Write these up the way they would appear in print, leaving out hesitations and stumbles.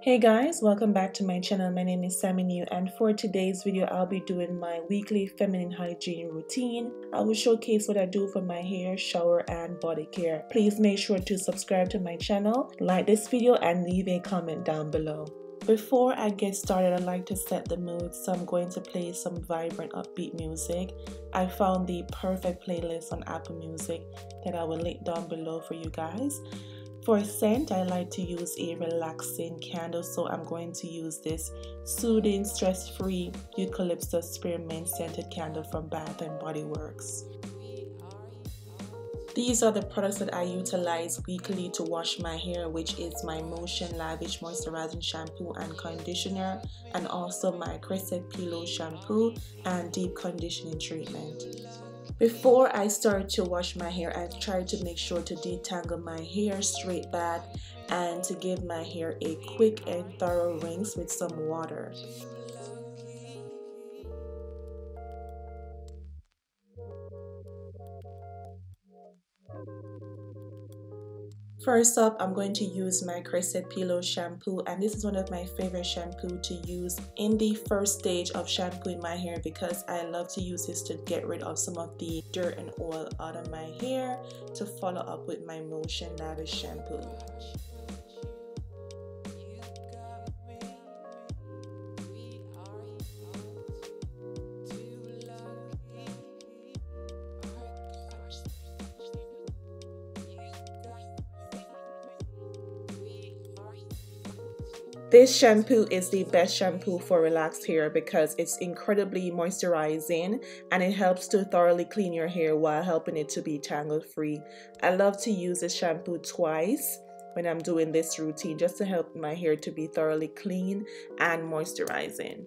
Hey guys, welcome back to my channel. My name is Sammy New, and for today's video I'll be doing my weekly feminine hygiene routine. I will showcase what I do for my hair, shower and body care. Please make sure to subscribe to my channel, like this video and leave a comment down below. Before I get started, I'd like to set the mood, so I'm going to play some vibrant upbeat music. I found the perfect playlist on Apple Music that I will link down below for you guys. For scent, I like to use a relaxing candle, so I'm going to use this soothing, stress-free eucalyptus spearmint scented candle from Bath & Body Works. These are the products that I utilize weekly to wash my hair, which is my Motion Lavish Moisturizing Shampoo and Conditioner, and also my Crece Pelo Shampoo and Deep Conditioning Treatment. Before I start to wash my hair, I try to make sure to detangle my hair, straight back, and to give my hair a quick and thorough rinse with some water. First up, I'm going to use my Crece Pelo shampoo, and this is one of my favorite shampoo to use in the first stage of shampooing my hair because I love to use this to get rid of some of the dirt and oil out of my hair, to follow up with my Motion Lavish shampoo. This shampoo is the best shampoo for relaxed hair because it's incredibly moisturizing and it helps to thoroughly clean your hair while helping it to be tangle free. I love to use this shampoo twice when I'm doing this routine just to help my hair to be thoroughly clean and moisturizing.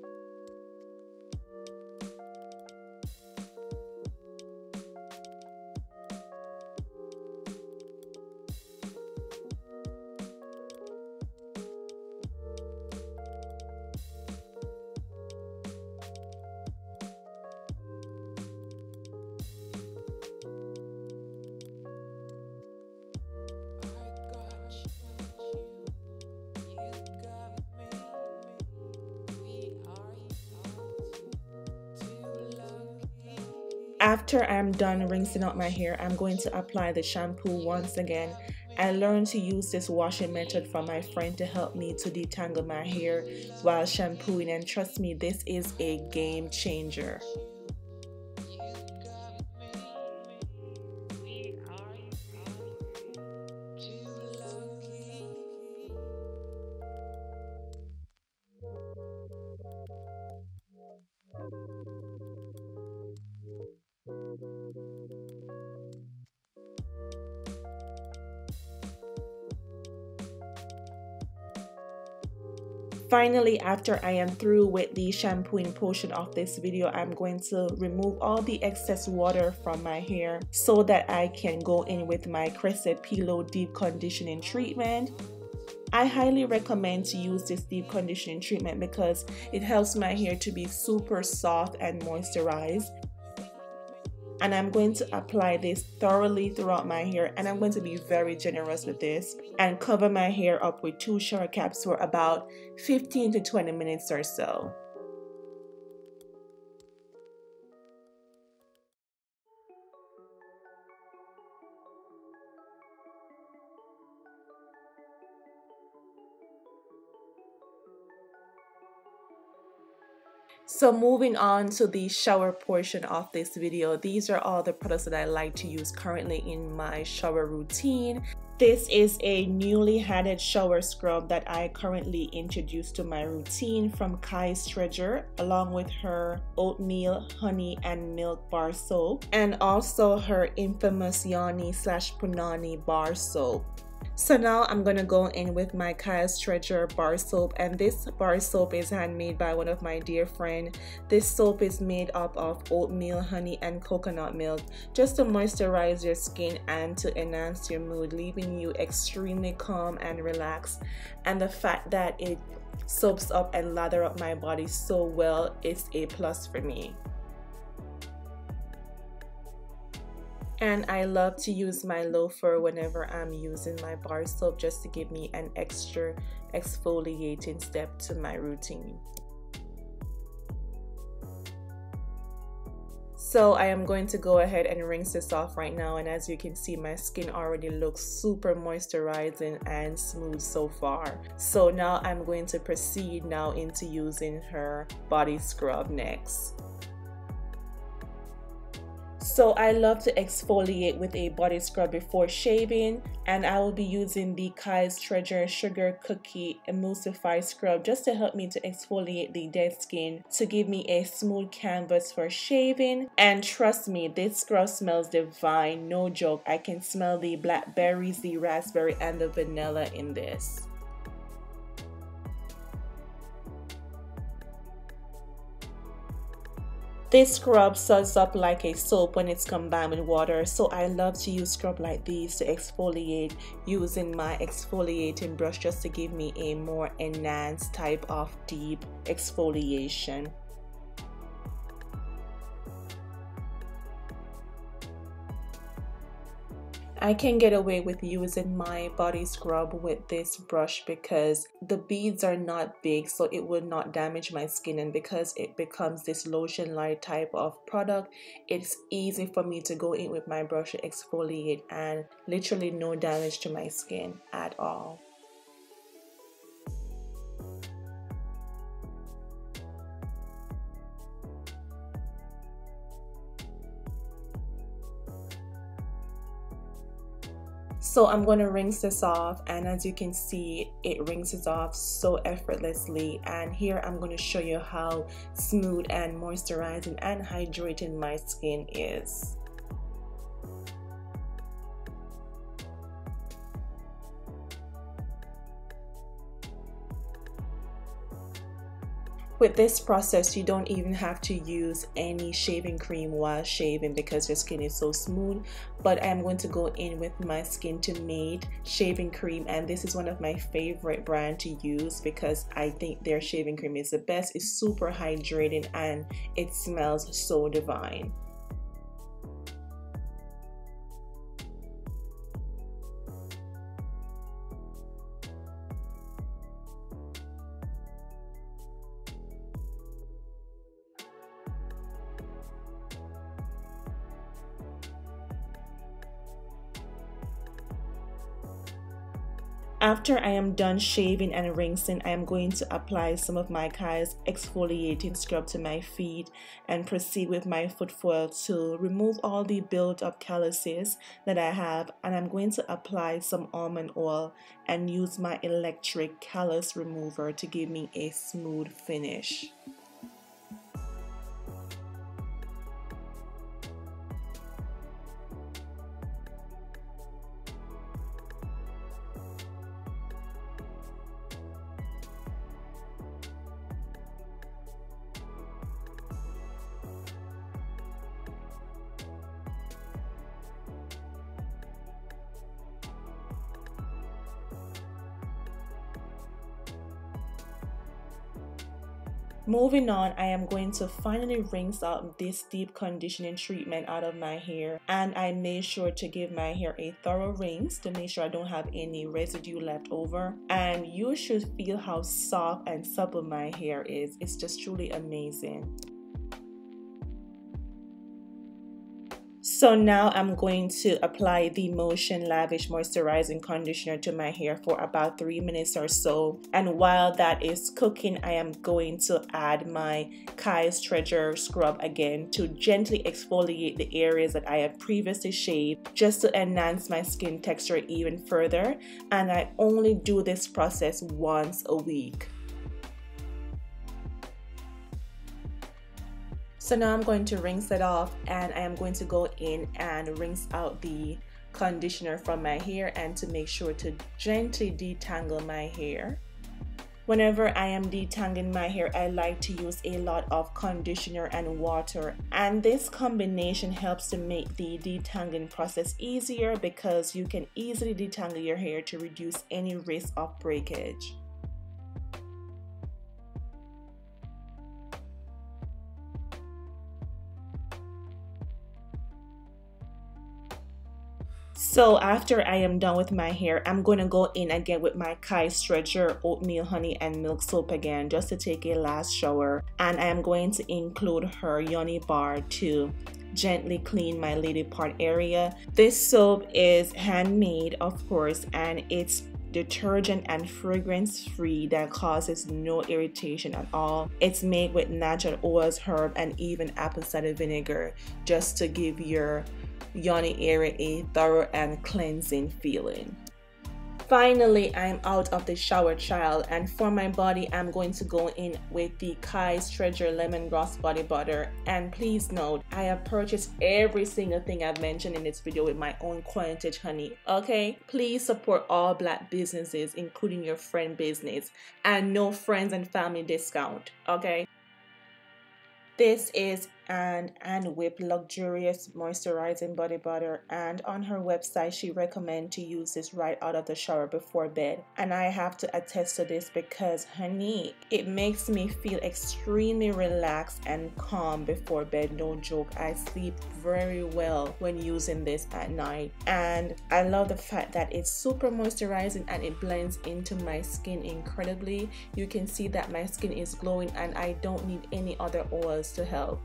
After I'm done rinsing out my hair, I'm going to apply the shampoo once again. I learned to use this washing method from my friend to help me to detangle my hair while shampooing, and trust me, this is a game changer. Finally, after I am through with the shampooing portion of this video, I'm going to remove all the excess water from my hair so that I can go in with my Crece Pelo Deep Conditioning Treatment. I highly recommend to use this deep conditioning treatment because it helps my hair to be super soft and moisturized. And I'm going to apply this thoroughly throughout my hair, and I'm going to be very generous with this and cover my hair up with 2 shower caps for about 15 to 20 minutes or so. So moving on to the shower portion of this video, these are all the products that I like to use currently in my shower routine. This is a newly added shower scrub that I currently introduced to my routine from Kai's Treasure, along with her oatmeal, honey and milk bar soap, and also her infamous Yoni / Punani bar soap. So now I'm going to go in with my Kai's Treasure bar soap, and this bar soap is handmade by one of my dear friend. This soap is made up of oatmeal, honey and coconut milk just to moisturize your skin and to enhance your mood, leaving you extremely calm and relaxed. And the fact that it soaks up and lather up my body so well is a plus for me. And I love to use my loafer whenever I'm using my bar soap, just to give me an extra exfoliating step to my routine. So I am going to go ahead and rinse this off right now, and as you can see, my skin already looks super moisturizing and smooth so far. So now I'm going to proceed now into using her body scrub next. So I love to exfoliate with a body scrub before shaving, and I will be using the Callus Treasure Sugar Cookie Emulsify Scrub just to help me to exfoliate the dead skin, to give me a smooth canvas for shaving. And trust me, this scrub smells divine, no joke. I can smell the blackberries, the raspberry, and the vanilla in this. This scrub suds up like a soap when it's combined with water, so I love to use scrub like these to exfoliate using my exfoliating brush just to give me a more enhanced type of deep exfoliation. I can get away with using my body scrub with this brush because the beads are not big, so it will not damage my skin, and because it becomes this lotion-like type of product, it's easy for me to go in with my brush to exfoliate and literally no damage to my skin at all. So I'm going to rinse this off, and as you can see, it rinses off so effortlessly. And here I'm going to show you how smooth and moisturizing and hydrating my skin is. With this process, you don't even have to use any shaving cream while shaving because your skin is so smooth. But I'm going to go in with my Skintimate shaving cream, and this is one of my favorite brands to use because I think their shaving cream is the best. It's super hydrating and it smells so divine. After I am done shaving and rinsing, I am going to apply some of my Callus exfoliating scrub to my feet and proceed with my foot foil to remove all the built-up calluses that I have. And I'm going to apply some almond oil and use my electric callus remover to give me a smooth finish. Moving on, I am going to finally rinse out this deep conditioning treatment out of my hair, and I made sure to give my hair a thorough rinse to make sure I don't have any residue left over. And you should feel how soft and supple my hair is. It's just truly amazing. So now I'm going to apply the Motion Lavish Moisturizing Conditioner to my hair for about 3 minutes or so. And while that is cooking, I am going to add my Callus Treasure Scrub again to gently exfoliate the areas that I have previously shaved, just to enhance my skin texture even further. And I only do this process once a week. So now I'm going to rinse it off, and I am going to go in and rinse out the conditioner from my hair and to make sure to gently detangle my hair. Whenever I am detangling my hair, I like to use a lot of conditioner and water, and this combination helps to make the detangling process easier because you can easily detangle your hair to reduce any risk of breakage. So after I am done with my hair, I'm going to go in again with my Callus Treasure Oatmeal Honey and Milk Soap again just to take a last shower. And I am going to include her Yoni bar to gently clean my lady part area. This soap is handmade, of course, and it's detergent and fragrance free that causes no irritation at all. It's made with natural oils, herb, and even apple cider vinegar just to give your Yoni area a thorough and cleansing feeling. Finally, I'm out of the shower, child, and for my body, I'm going to go in with the Callus Treasure Lemongrass Body Butter. And please note, I have purchased every single thing I've mentioned in this video with my own coinage honey, okay? Please support all Black businesses, including your friend business, and no friends and family discount, okay? This is an Whip luxurious moisturizing body butter, and on her website she recommends to use this right out of the shower before bed, and I have to attest to this because honey, it makes me feel extremely relaxed and calm before bed. No joke, I sleep very well when using this at night, and I love the fact that it's super moisturizing and it blends into my skin incredibly. You can see that my skin is glowing and I don't need any other oils to help.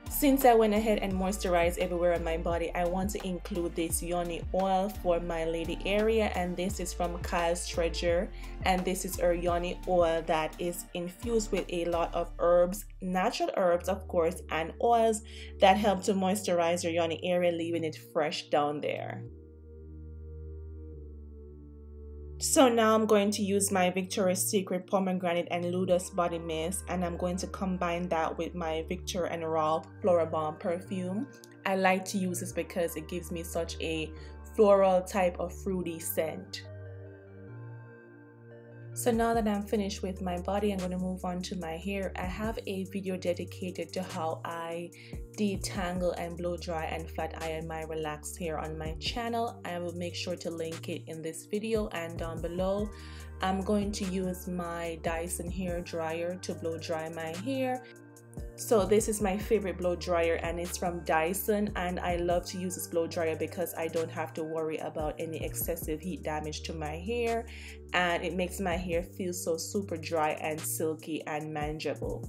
Since I went ahead and moisturized everywhere on my body, I want to include this Yoni oil for my lady area, and this is from Callus Treasure, and this is her Yoni oil that is infused with a lot of herbs, natural herbs of course, and oils that help to moisturize your Yoni area, leaving it fresh down there. So now I'm going to use my Victoria's Secret Pomegranate and Lotus body mist, and I'm going to combine that with my Viktor and Rolf Floral Balm perfume. I like to use this because it gives me such a floral type of fruity scent. So now that I'm finished with my body, I'm going to move on to my hair. I have a video dedicated to how I detangle and blow dry and flat iron my relaxed hair on my channel. I will make sure to link it in this video and down below. I'm going to use my Dyson hair dryer to blow dry my hair. So this is my favorite blow dryer, and it's from Dyson, and I love to use this blow dryer because I don't have to worry about any excessive heat damage to my hair, and it makes my hair feel so super dry and silky and manageable.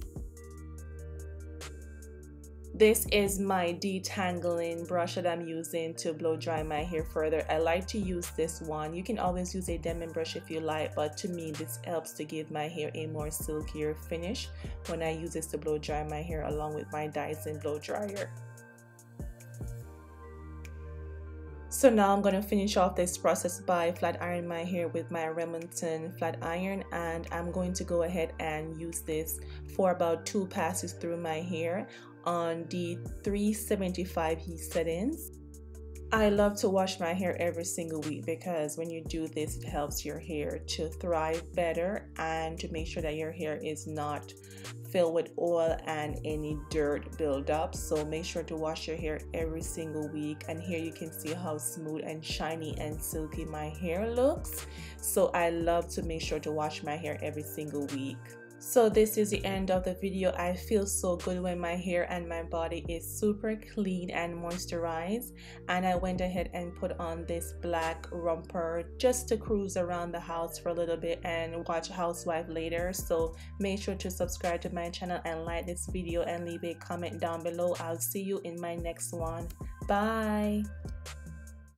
This is my detangling brush that I'm using to blow dry my hair further. I like to use this one. You can always use a diamond brush if you like, but to me this helps to give my hair a more silkier finish when I use this to blow dry my hair along with my Dyson blow dryer. So now I'm going to finish off this process by flat ironing my hair with my Remington flat iron, and I'm going to go ahead and use this for about 2 passes through my hair on the 375 heat settings. I love to wash my hair every single week because when you do this, it helps your hair to thrive better and to make sure that your hair is not filled with oil and any dirt buildup. So make sure to wash your hair every single week, and here you can see how smooth and shiny and silky my hair looks. So I love to make sure to wash my hair every single week. So this is the end of the video. I feel so good when my hair and my body is super clean and moisturized, and I went ahead and put on this black romper just to cruise around the house for a little bit and watch Housewife later. So make sure to subscribe to my channel and like this video and leave a comment down below. I'll see you in my next one. Bye.